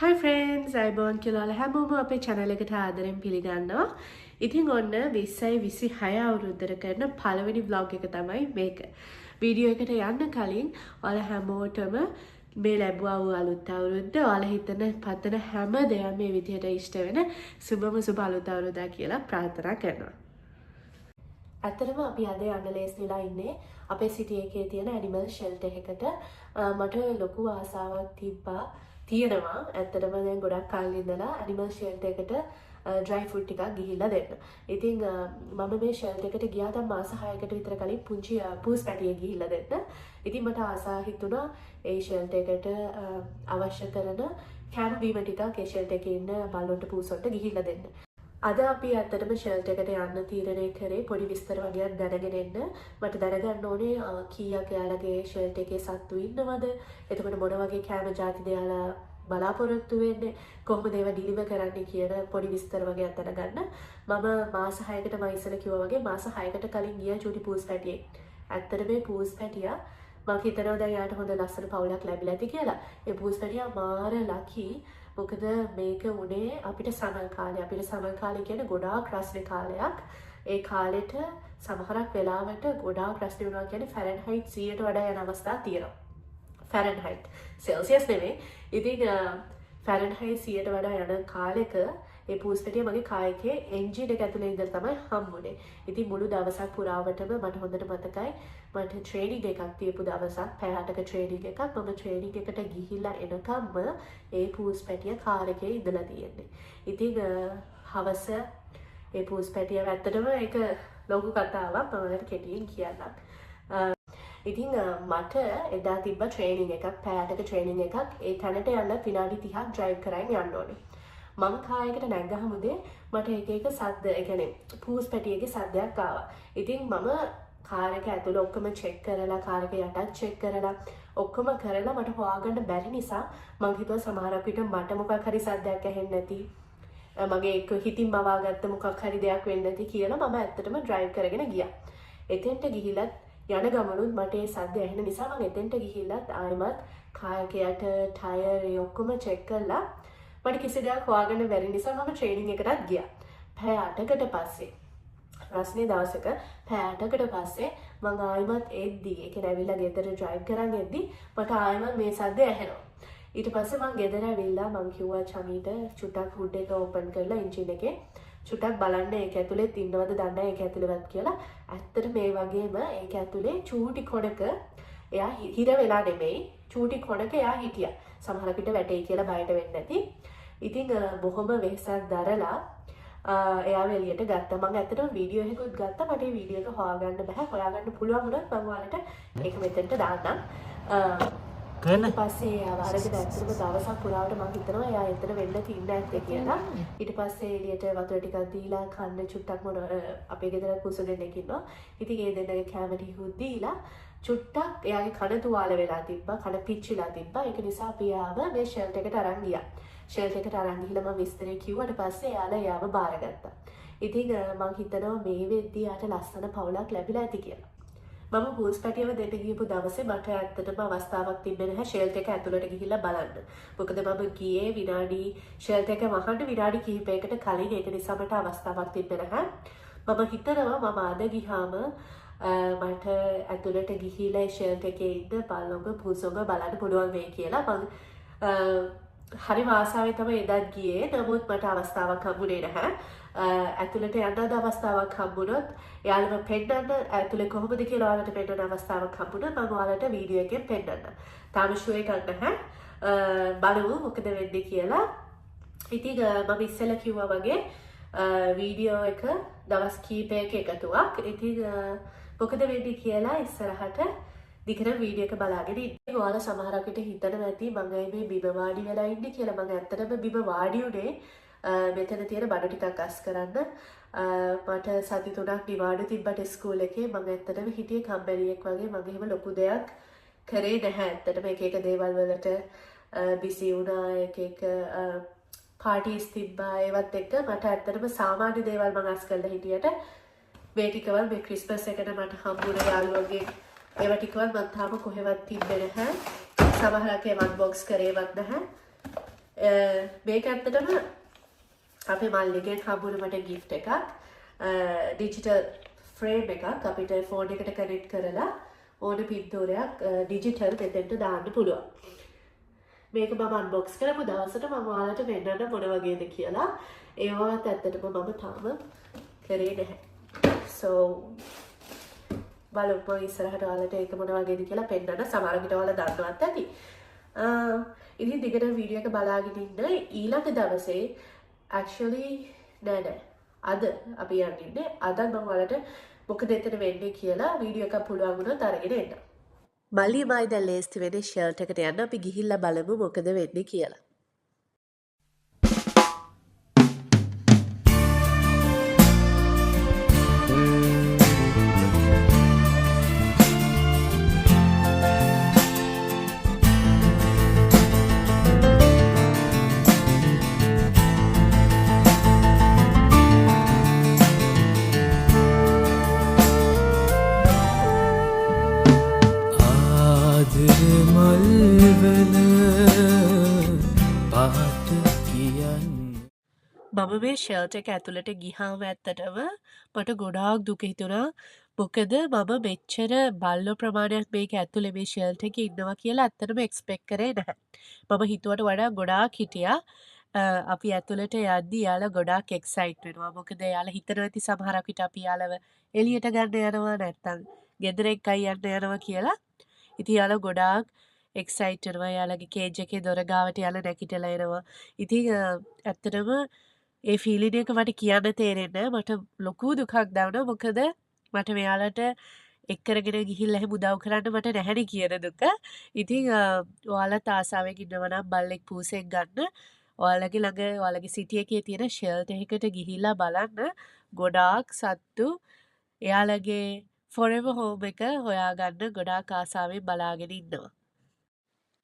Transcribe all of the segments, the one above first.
Hi friends, අයිබෝන් කියලා හැමෝම අපේ channel එකට ආදරෙන් පිළිගන්නවා. ඉතින් ඔන්න 2026 අවුරුද්දට කරන පළවෙනි vlog එක තමයි මේක. වීඩියෝ එකට යන්න කලින් ඔයාලා හැමෝටම මේ ලැබුවා වූ අලුත් අවුරුද්ද ඔයාලා හිතන පතන හැම දෙයක්ම මේ විදිහට ඉෂ්ට වෙන සුබම සුබ අලුත් අවුරුද්දක් කියලා ප්‍රාර්ථනා කරනවා. ඇත්තටම අපි අද යන්න ලේස්තිලා ඉන්නේ අපේ සිටි එකේ තියෙන ඇනිමල් ෂෙල්ටර් එකට. මට ලොකු ආසාවක් තියෙනවා ඇත්තටම දැන් ගොඩක් කාලෙ ඉඳලා ඇනිමල් ෂෙල්ටර් එකට ඩ්‍රයි ෆුඩ් ටිකක් ගිහිල්ලා දෙන්න. ඉතින් මම මේ ෂෙල්ටර් එකට ගියා දැන් මාස 6කට විතර කලින් පුංචි පූස් පැටියෙක් ගිහිල්ලා දෙන්න. ඉතින් මට ආසාව හිතුණා ඒ ෂෙල්ටර් එකට අවශ්‍ය කරන කෑම බීම ටිකක් ඒ ෂෙල්ටර් එකේ ඉන්න බල්ලොන්ට පූසොන්ට ගිහිල්ලා දෙන්න. අද අපි ඇත්තටම ෂෙල්ටර් එකට යන්න තීරණය කරේ පොඩි විස්තර වගේක් දැනගෙන එන්න. මට දැනගන්න ඕනේ කීයක් එයාලගේ ෂෙල්ටර් එකේ සත්තු ඉන්නවද? එතකොට මොන වගේ කෑම ජාතිද එයාලා බලාපොරොත්තු වෙන්නේ? කොහොමද ඒවා ඩිලිවර් කරන්නේ කියන පොඩි විස්තර වගේක් දැනගන්න. මම මාස 6කට මම ඉස්සෙල්ලා කිව්වා වගේ මාස 6කට කලින් ගියා චූටි පූස් පැටියෙක්. ඇත්තට මේ පූස් පැටියා මම හිතනවා දැන් යාට හොඳ ලස්සන පවුලක් ලැබිලා ඇති කියලා. ඒ පූස් පැටියා මාර ලකි. මොකද මේක උනේ අපිට සමල් කාලේ. අපිට සමල් කාලේ කියන්නේ ගොඩාක් රස්නේ කාලයක්. ඒ කාලෙට සමහරක් වෙලාවට ගොඩාක් රස්නේ වුණා කියන්නේ ෆැරන්හයිට් 100ට වඩා යන අවස්ථා තියෙනවා. ෆැරන්හයිට් සෙල්සියස් නෙමෙයි. ඉතින් ෆැරන්හයිට් 100ට වඩා යන කාලෙක ඒ පූස් පැටියා මගේ කායකේ එන්ජින් එක ඇතුලේ ඉඳලා තමයි හම්බුනේ. ඉතින් මුළු දවසක් පුරාවටම මට හොඳට මතකයි මට ට්‍රේනින් එකක් තියපු දවසක් පැය 8ක ට්‍රේනින් එකක්. මම ට්‍රේනින් එකට ගිහිල්ලා එනකම්ම ඒ පූස් පැටියා කාර් එකේ ඉඳලා තියෙන්නේ. ඉතින් හවස ඒ පූස් පැටියා ඇත්තටම ඒක ලොකු කතාවක්. මම ඔයාලට කෙටියෙන් කියන්නම්. ඉතින් මට එදා තිබ්බ ට්‍රේනින් එකක් පැය 8ක ට්‍රේනින් එකක්. ඒ තැනට යන්න විනාඩි 30ක් ඩ්‍රයිව් කරගෙන යන්න ඕනේ. මම කායකට නැග්ගහමුදේ මට එක සද්ද ඒ කියන්නේ පූස් පැටියගේ සද්දයක් ආවා. ඉතින් මම කාර් එක ඇතුළේ ඔක්කොම චෙක් කරලා කාර් එක යටත් චෙක් කරලා ඔක්කොම කරලා මට හොයාගන්න බැරි නිසා මං හිතුවා සමහරක් විට මට මොකක් හරි සද්දයක් ඇහෙන්නේ නැති මගේ එක හිතින් මවාගත්ත මොකක් හරි දෙයක් වෙන්නේ නැති කියලා මම ඇත්තටම ඩ්‍රයිව් කරගෙන ගියා. එතෙන්ට ගිහිලත් යන ගමනුත් මට ඒ සද්ද ඇහෙන නිසා මම එතෙන්ට ගිහිල්ලත් ආයෙමත් කායකයට ටයර් ඒ ඔක්කොම චෙක් කරලා මට කිසි දෙයක් හොයාගන්න බැරි නිසා මම ට්‍රේනින් එකටත් ගියා. පැය 8කට පස්සේ රස්නේ දවසක පැය 8කට පස්සේ මම ආයෙමත් එද්දි ඒ කියන්නේ ඇවිල්ලා ගෙදර ඩ්‍රයිව් කරන් එද්දි මට ආයෙමත් මේ සද්ද ඇහෙනවා. ඊට පස්සේ මම ගෙදර ඇවිල්ලා මම කිව්වා චමීට චුට්ටක් හුඩ් එක ඕපන් කරලා එන්ජින් එකේ චුට්ටක් බලන්න ඒක ඇතුලේ ඉන්නවද දන්නේ නැහැ ඒක ඇතුලේවත් කියලා. ඇත්තට මේ වගේම ඒක ඇතුලේ චූටි කොනක එයා හිර වෙලා නෙමෙයි චූටි කොනක එයා හිටියා. සමහර විට වැටෙයි කියලා බයට වෙන්නේ නැති. ඉතින් බොහොම වෙහසක් දරලා එයාව එළියට ගත්තා. මම ඇත්තටම වීඩියෝ එකකුත් ගත්තා. මට මේ වීඩියෝ එක හොයාගන්න බෑ. හොයාගන්න පුළුවන් වුණොත් මම ඔයාලට ඒක මෙතෙන්ට දාන්නම්. ඊට පස්සේ එයාව අරගෙන ඇත්තටම දවසක් පුරාවට මම හිතනවා එයා එතන වෙන්න තින්නේ නැත්තේ කියලා. ඊට පස්සේ එළියට වතුර ටිකක් දීලා කන්න චුට්ටක් මොන අපේ ගෙදර කුසු දෙන්නෙක් ඉන්නවා. ඉතින් ඒ දෙන්නගේ කැම ටිකුත් දීලා චුට්ටක් එයාගේ කන තුවාල වෙලා තිබ්බා. කන පිච්චිලා තිබ්බා. ඒක නිසා අපි එයාව මේ ෂෙල්ටර් එකට අරන් ගියා. ෂෙල්ටර් එකට අරන් ගිහලා මම විස්තරේ කිව්වට පස්සේ එයාලා එයාව බාරගත්තා. ඉතින් මම හිතනවා මේ වෙද්දී යාට ලස්සන පවුලක් ලැබිලා ඇති කියලා. මම පූස් පැටියව දෙන්න ගියපු දවසේ මට ඇත්තටම අවස්ථාවක් තිබ්බේ නැහැ ෂෙල්ටර් එක ඇතුළට ගිහිල්ලා බලන්න. මොකද මම ගියේ විනාඩි ෂෙල්ටර් එක වහන්න විනාඩි කිහිපයකට කලින් ඒක නිසා මට අවස්ථාවක් තිබ්බේ නැහැ. මම හිතනවා මම අද ගියාම මට ඇතුළට ගිහිලා ෂෙල්ටර් එකේ ඉන්න බල්ලොන්ග පූසොන්ග බලන්න පුළුවන් වෙයි කියලා. මම හරි ආසාවෙන් තමයි එදත් ගියේ. නමුත් මට අවස්ථාවක් හම්බුනේ නැහැ. ඇතුළට යන්න අවස්ථාවක් හම්බුනොත් එයාලම පෙන්නන්න ඇතුළේ කොහොමද කියලා ඔයාලට පෙන්නන අවස්ථාවක් හම්බුනොත් මම ඔයාලට වීඩියෝ එකෙන් පෙන්නන්න. තාම ෂෝ එකක් නැහැ. බලමු මොකද වෙන්නේ කියලා. ඉතින් මම ඉස්සෙල්ලා කිව්වා වගේ වීඩියෝ එක දවස් කීපයක එකතුවක්. ඉතින් මොකද වෙන්නේ කියලා ඉස්සරහට දිගටම වීඩියෝ එක බලාගෙන ඉන්න. ඔයාලා සමහරක් විට හිතනවා ඇති මම මේ බිම වාඩි වෙලා ඉන්නේ කියලා. මම ඇත්තටම බිම වාඩි උනේ මෙතන තියෙන බඩු ටිකක් අස් කරන්න. මට සති 3ක් නිවාඩු තිබ්බට ස්කූල් එකේ. මම ඇත්තටම හිටියේ කම්බැලියෙක් වගේ. මම එහෙම ලොකු දෙයක් කරේ නැහැ. ඇත්තටම එක එක දේවල් වලට බිසි වුණා. එක පාටිස් තිබ්බා. ඒවත් එක්ක මට ඇත්තටම සාමාන්‍ය දේවල් මම අස් කරලා හිටියට මේ ටිකවල් මේ ක්‍රිස්මස් එකට මට හම්බුන යාළුවෝගේ ඒවා ටිකවත් මම තාම කොහෙවත් තිබ්බේ නැහැ. සමහරක් ඒවා අන්බොක්ස් කරේවත් නැහැ. මේක ඇත්තටම අපේ මල්ලිගෙන් හම්බුන මට ගිෆ්ට් එකක්. ඩිජිටල් ෆ්‍රේම් එකක් අපිට ෆෝන් එකට කනෙක්ට් කරලා ඕන පින්තූරයක් ඩිජිටල් මෙතෙන්ට දාන්න පුළුවන්. මේක මම අන්බොක්ස් කරපු දවසට මම ඔයාලට පෙන්නන්න මොන වගේද කියලා. ඒවත් ඇත්තටම මම තාම කරේ නැහැ. So බලමු ඉස්සරහට ඔයාලට ඒක මොන වගේද කියලා පෙන්නන්න. සමහර විට ඔයාලා දන්නවත් ඇති. ඉතින් දිගට වීඩියෝ එක බලාගෙන ඉන්න. ඊළඟ දවසේ actually නෑ අද අපි යන්නේ. අද මම ඔයාලට මොකද එතන වෙන්නේ කියලා වීඩියෝ එකක් පුළුවන් වුණොත් අරගෙන එන්න. මල්ලි මයි දැන් ලේස්ති වෙන්නේ ෂෙල්ට් එකට යන්න. අපි ගිහිල්ලා බලමු මොකද වෙන්නේ කියලා. මම මේ ෂෙල්ට් එක ඇතුළට ගිහාම ඇත්තටම මට ගොඩාක් දුක හිතුණා. මොකද මම මෙච්චර බල්ලෝ ප්‍රමාණයක් මේක ඇතුලේ මේ ෂෙල්ට් එකේ ඉන්නවා කියලා ඇත්තටම එක්ස්පෙක්ට් කරේ නැහැ. මම හිතුවට වඩා ගොඩාක් හිටියා. අපි ඇතුළට යද්දි යාළුවා ගොඩාක් එක්සයිට් වෙනවා. මොකද යාළුවා හිතනවා ඇති සමහරක් විට අපි යාළුව එළියට ගන්න යනවා නැත්තම් ගෙදර එක්කයි යන්න යනවා කියලා. ඉතින් යාළුවා ගොඩාක් එක්සයිට් වෙනවා. යාළුවගේ කේජ් එකේ දොර ගාවට යාළුවා නැගිටලා එනවා. ඉතින් ඇත්තටම ඒ ෆීලින් එක මට කියන්න තේරෙන්නේ නැහැ. මට ලොකු දුකක් දැනුණා. මොකද මට මෙයාලට එක් කරගෙන ගිහිල්ලා එහෙම උදව් කරන්න මට නැහැනේ කියන දුක. ඉතින් ඔයාලත් ආසාවෙන් ඉන්නවා නම් බල්ලෙක් පූසෙක් ගන්න. ඔයාලගේ ළඟ ඔයාලගේ සිටි එකේ තියෙන ෂෙල්ටර් එකකට ගිහිල්ලා බලන්න. ගොඩාක් සත්තු එයාලගේ ෆොරෙවර් හෝම් එක හොයාගන්න ගොඩාක් ආසාවෙන් බලාගෙන ඉන්නවා.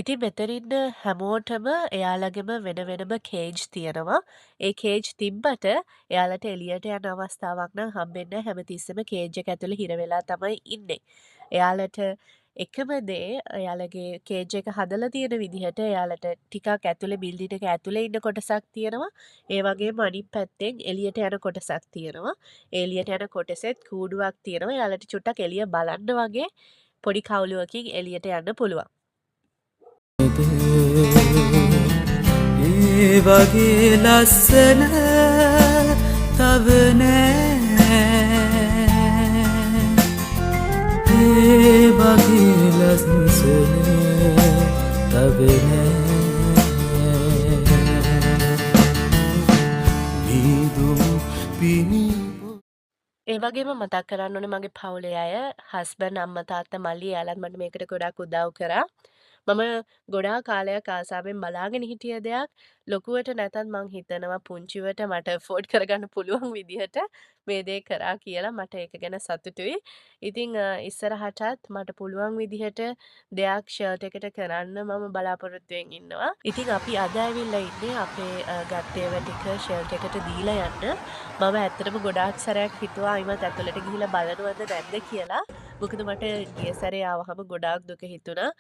ඉතින් මෙතන ඉන්න හැමෝටම එයාලගෙම වෙන වෙනම කේජ් තියෙනවා. ඒ කේජ් තිබ්බට එයාලට එළියට යන අවස්ථාවක් නම් හම්බෙන්නේ නැහැ. හැමතිස්සෙම කේජ් එක ඇතුලේ හිර වෙලා තමයි ඉන්නේ. එයාලට එකම දේ එයාලගේ කේජ් එක හදලා තියෙන විදිහට එයාලට ටිකක් ඇතුලේ බිල්ඩින් එක ඇතුලේ ඉන්න කොටසක් තියෙනවා. ඒ වගේම අනිත් පැත්තෙන් එළියට යන කොටසක් තියෙනවා. එළියට යන කොටසෙත් කූඩුවක් තියෙනවා. එයාලට චුට්ටක් එළිය බලන්න වගේ පොඩි කවුලුවකින් එළියට යන්න පුළුවන්. ඒ වගේ ලස්සන තව නෑ. ඒ වගේ ලස්සන තව නෑ. නිදුම් පිණි ඒ වගේම මතක් කරන්න ඕනේ මගේ පවුලේ අය හස්බන්ඩ් අම්මා තාත්තා මල්ලි යාළුවත් මට මේකට ගොඩාක් උදව් කරා. මම ගොඩාක් කාලයක් ආසාවෙන් බලාගෙන හිටිය දෙයක්. ලොකුවට නැතත් මං හිතනවා පුංචිවට මට afford කරගන්න පුළුවන් විදිහට මේ දේ කරා කියලා. මට ඒක ගැන සතුටුයි. ඉතින් ඉස්සරහටත් මට පුළුවන් විදිහට දෙයක් ෂර්ට් එකට කරන්න මම බලාපොරොත්තුෙන් ඉන්නවා. ඉතින් අපි අද ඇවිල්ලා ඉන්නේ අපේ ගත්තේව ටික ෂර්ට් එකට දීලා යන්න. මම ඇත්තටම ගොඩාක් සැරයක් හිතුවා අයිමත් ඇතුළට ගිහිල්ලා බලනවද නැද්ද කියලා. මොකද මට ගිය සැරේ ආවහම ගොඩාක් දුක හිතුණා.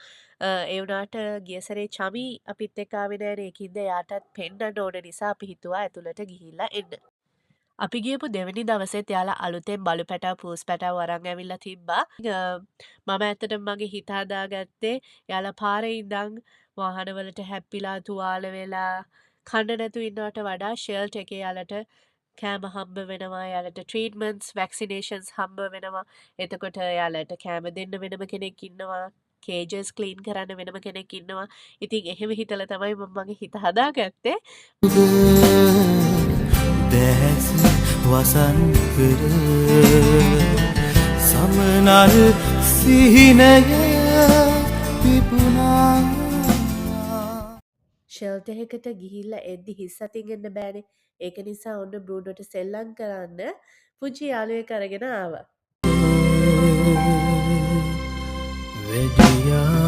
ඒ වුණාට ගිය සැරේ චමි අපිත් එක්ක ආවේ නෑනේ. ඒකින්ද එයාටත් පෙන්නන්න ඕන නිසා අපි හිතුවා ඇතුළට ගිහිල්ලා එන්න. අපි ගියපු දෙවෙනි දවසෙත් එයාලා අලුතෙන් බලු පැටව පූස් පැටව අරන් ඇවිල්ලා තිබ්බා. මම ඇත්තටම මගේ හිත හදාගත්තේ එයාලා පාරේ ඉඳන් වාහනවලට හැප්පිලා තුවාල වෙලා කන්න නැතුව ඉන්නවට වඩා ෂෙල්ටර් එකේ එයාලට කෑම හම්බ වෙනවා. එයාලට ට්‍රීට්මන්ට්ස් වැක්සිනේෂන්ස් හම්බ වෙනවා. එතකොට එයාලට කෑම දෙන්න වෙනම කෙනෙක් ඉන්නවා. කේජස් ක්ලීන් කරන්න වෙනම කෙනෙක් ඉන්නවා. ඉතින් එහෙම හිතලා තමයි මම මගේ හිත හදාගත්තේ. දැස් වසන් පෙර සමනල් සිහිනය පිපුණා. ෂෙල්ටර් එකකට ගිහිල්ලා එද්දි හිස් අතින් එන්න බෑනේ. ඒක නිසා ඔන්න බ්‍රූනෝට සෙල්ලම් කරන්න පුංචි යාළුවෙක් අරගෙන ආවා. වෙඩියා